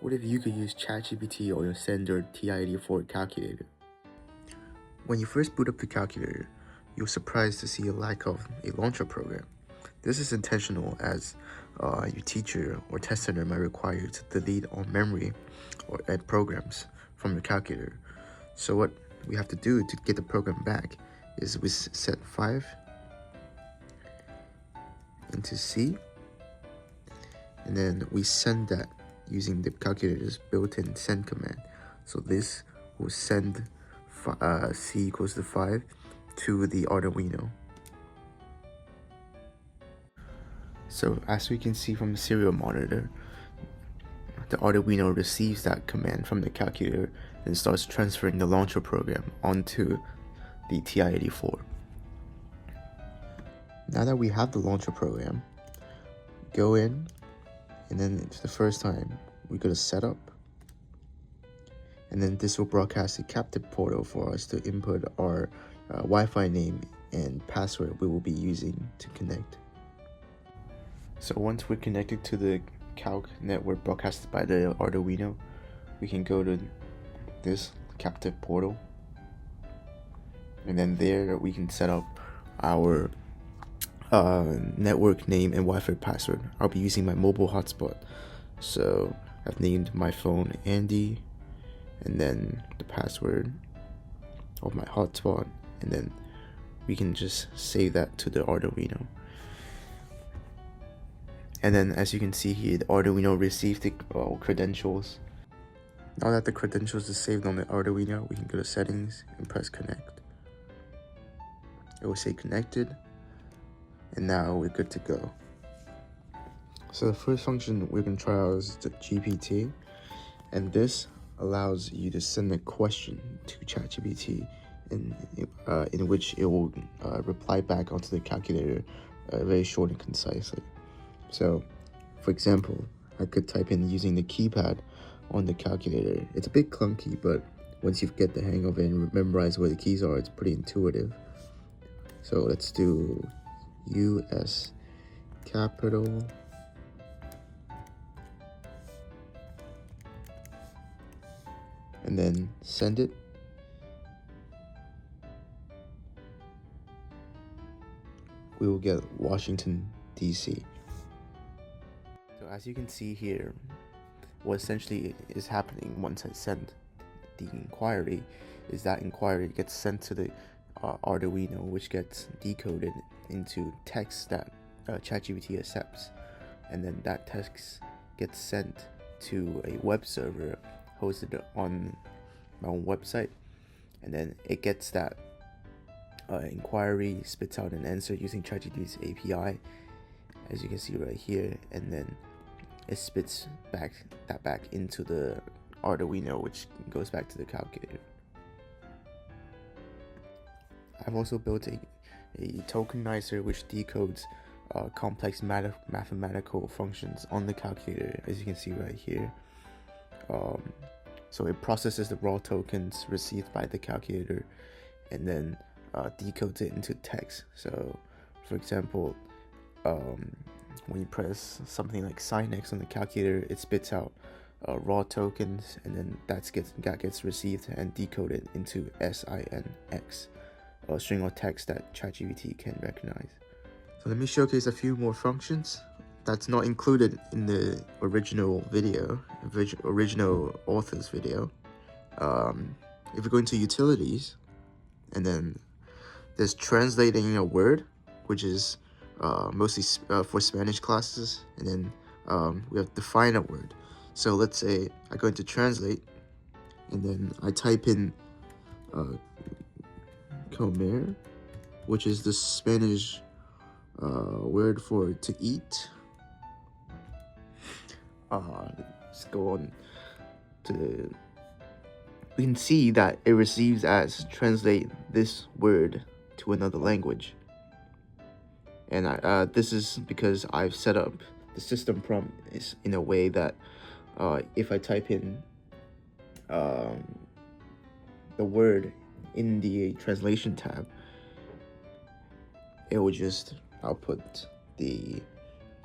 What if you could use ChatGPT or your standard Ti-84 calculator? When you first boot up the calculator, you're surprised to see a lack of a launcher program. This is intentional as your teacher or test center might require you to delete all memory or add programs from your calculator. So what we have to do to get the program back is we set 5 into C, and then we send that using the calculator's built-in send command. So this will send C equals to 5 to the Arduino. So as we can see from the serial monitor, the Arduino receives that command from the calculator and starts transferring the launcher program onto the Ti-84. Now that we have the launcher program, go in, and then for the first time, we go to setup, and then this will broadcast a captive portal for us to input our Wi-Fi name and password we will be using to connect. So once we're connected to the calc network broadcasted by the Arduino, we can go to this captive portal, and then there we can set up our network name and Wi-Fi password. I'll be using my mobile hotspot, so I've named my phone Andy, and then the password of my hotspot, and then we can just save that to the Arduino. And then as you can see here, the Arduino received the credentials. Now that the credentials is saved on the Arduino, we can go to settings and press connect. It will say connected, and now we're good to go. So the first function we're going to try out is the GPT, and this allows you to send a question to ChatGPT in which it will reply back onto the calculator very short and concisely. So, for example, I could type in using the keypad on the calculator. It's a bit clunky, but once you get the hang of it and memorize where the keys are, it's pretty intuitive. So let's do US capital, and then send it. We will get Washington, D.C. So as you can see here, what essentially is happening once I send the inquiry is that inquiry gets sent to the Arduino, which gets decoded into text that ChatGPT accepts, and then that text gets sent to a web server hosted on my own website, and then it gets that inquiry, spits out an answer using ChatGPT's API, as you can see right here, and then it spits back into the Arduino, which goes back to the calculator. I've also built a tokenizer which decodes complex mathematical functions on the calculator, as you can see right here. So it processes the raw tokens received by the calculator and then decodes it into text. So for example, when you press something like sin x on the calculator, it spits out raw tokens, and then that gets received and decoded into SINX, a string of text that ChatGPT can recognize. So let me showcase a few more functions that's not included in the original video, original author's video. If we go into utilities, and then there's translating a word, which is mostly for Spanish classes, and then we have define a word. So let's say I go into translate, and then I type in comer, which is the Spanish word for to eat. Let's go on to we can see that it receives as translate this word to another language. And this is because I've set up the system prompt is in a way that if I type in the word in the translation tab, it will just output the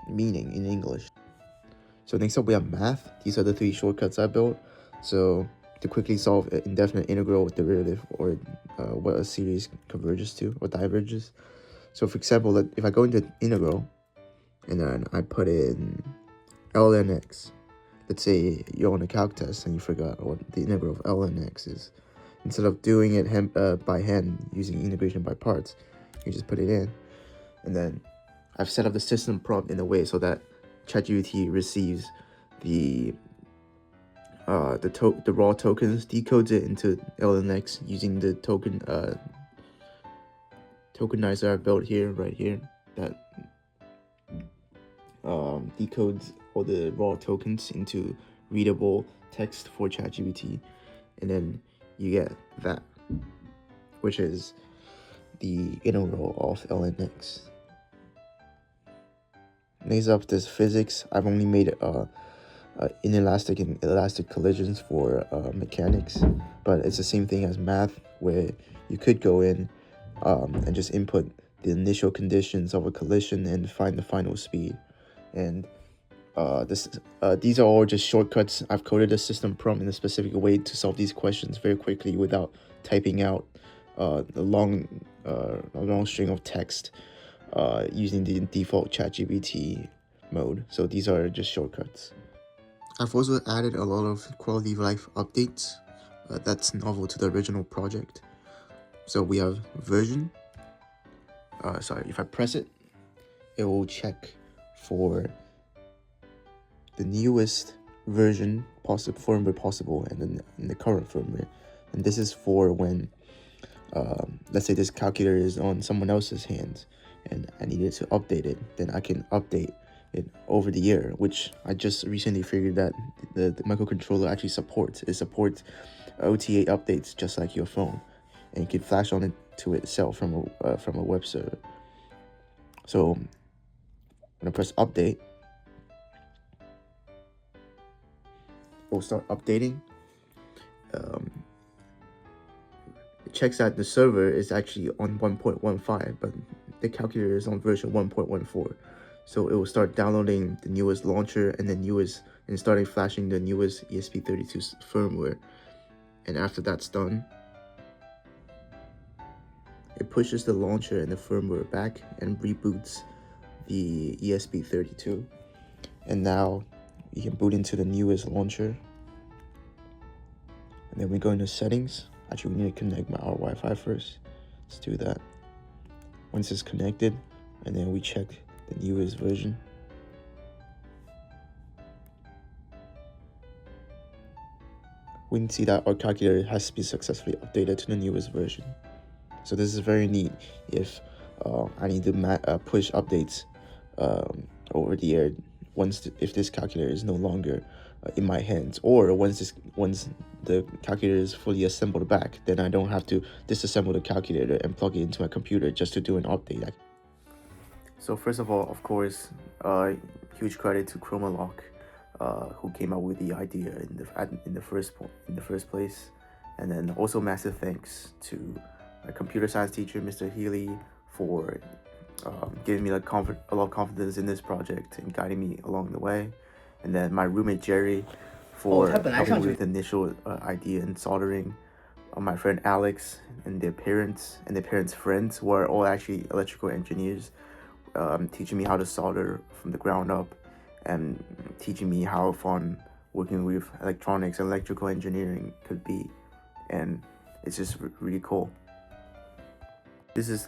meaning in English. So next up we have math. These are the 3 shortcuts I built. So to quickly solve an indefinite integral derivative, or what a series converges to or diverges. So for example, if I go into integral and then I put in ln x, let's say you're on a calc test and you forgot what the integral of ln x is. Instead of doing it by hand using integration by parts, you just put it in. And then I've set up the system prompt in a way so that ChatGPT receives the raw tokens, decodes it into ln x using the tokenizer I built right here, that decodes all the raw tokens into readable text for ChatGPT, and then you get that, which is the integral of ln x. Next up, this physics. I've only made inelastic and elastic collisions for mechanics, but it's the same thing as math, where you could go in and just input the initial conditions of a collision and find the final speed. And these are all just shortcuts. I've coded a system prompt in a specific way to solve these questions very quickly without typing out a long string of text using the default ChatGPT mode. So these are just shortcuts. I've also added a lot of quality of life updates that's novel to the original project. So we have version. If I press it, it will check for the newest version firmware possible, and then in the current firmware. And this is for when, let's say this calculator is on someone else's hands and I needed to update it, then I can update it over the air, which I just recently figured that the microcontroller actually supports. It supports OTA updates just like your phone, and you can flash on it to itself from a web server. So when I press update, it will start updating. It checks that the server is actually on 1.15, but the calculator is on version 1.14. So it will start downloading the newest launcher and starting flashing the newest ESP32 firmware. And after that's done, it pushes the launcher and the firmware back and reboots the ESP32. And now you can boot into the newest launcher. And then we go into settings. Actually, we need to connect our Wi-Fi first. Let's do that. Once it's connected, and then we check the newest version. We can see that our calculator has been successfully updated to the newest version. So this is very neat if I need to push updates over the air if this calculator is no longer in my hands, or once the calculator is fully assembled back, then I don't have to disassemble the calculator and plug it into my computer just to do an update. So first of all, of course, huge credit to Chromalock, who came up with the idea in the first place, and then also massive thanks to my computer science teacher, Mr. Healy, for giving me a lot of confidence in this project and guiding me along the way, and then my roommate Jerry for helping me with the initial idea and soldering. My friend Alex and their parents friends, who are all actually electrical engineers, teaching me how to solder from the ground up, and teaching me how fun working with electronics and electrical engineering could be. And it's just really cool. This is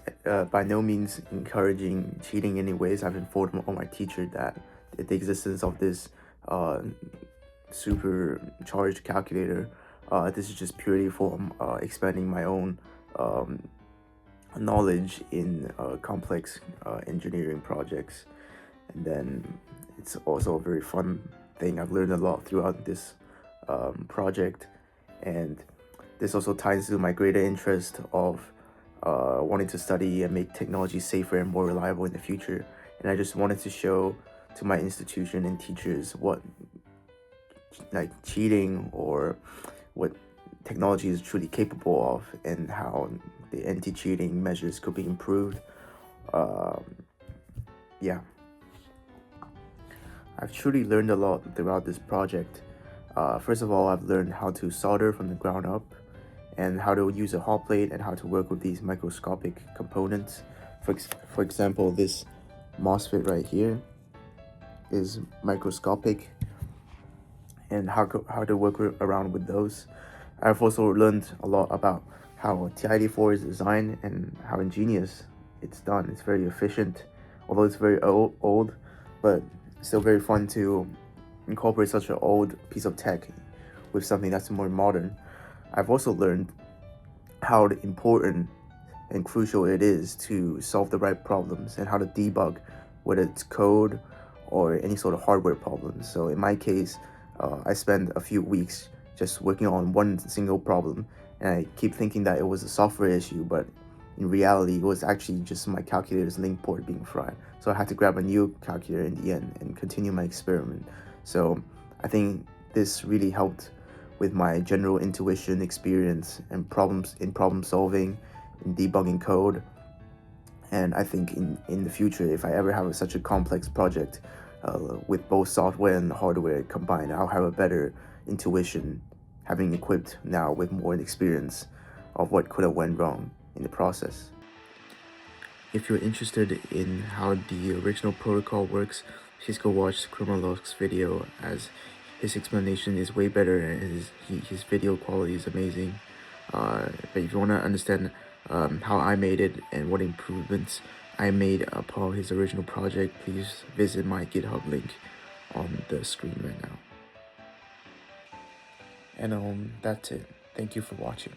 by no means encouraging cheating anyways. I've informed my teacher that the existence of this supercharged calculator, this is just purely for expanding my own knowledge in complex engineering projects. And then it's also a very fun thing. I've learned a lot throughout this project, and this also ties to my greater interest of wanting to study and make technology safer and more reliable in the future. And I just wanted to show to my institution and teachers what cheating or what technology is truly capable of, and how the anti-cheating measures could be improved. Yeah. I've truly learned a lot throughout this project. First of all, I've learned how to solder from the ground up, and how to use a hot plate, and how to work with these microscopic components. For example, this MOSFET right here is microscopic, and how to work around with those. I've also learned a lot about how Ti-84 is designed and how ingenious it's done. It's very efficient, although it's very old, but still very fun to incorporate such an old piece of tech with something that's more modern. I've also learned how important and crucial it is to solve the right problems, and how to debug, whether it's code or any sort of hardware problems. So in my case, I spent a few weeks just working on one single problem, and I keep thinking that it was a software issue, but in reality it was actually just my calculator's link port being fried. So I had to grab a new calculator in the end and continue my experiment. So I think this really helped with my general intuition, experience, and problem solving, in debugging code. And I think in the future, if I ever have such a complex project with both software and hardware combined, I'll have a better intuition, having equipped now with more experience of what could have went wrong in the process. If you're interested in how the original protocol works, please go watch Chromalog's video, as his explanation is way better and his video quality is amazing. But if you want to understand how I made it and what improvements I made upon his original project, please visit my GitHub link on the screen right now. And that's it. Thank you for watching.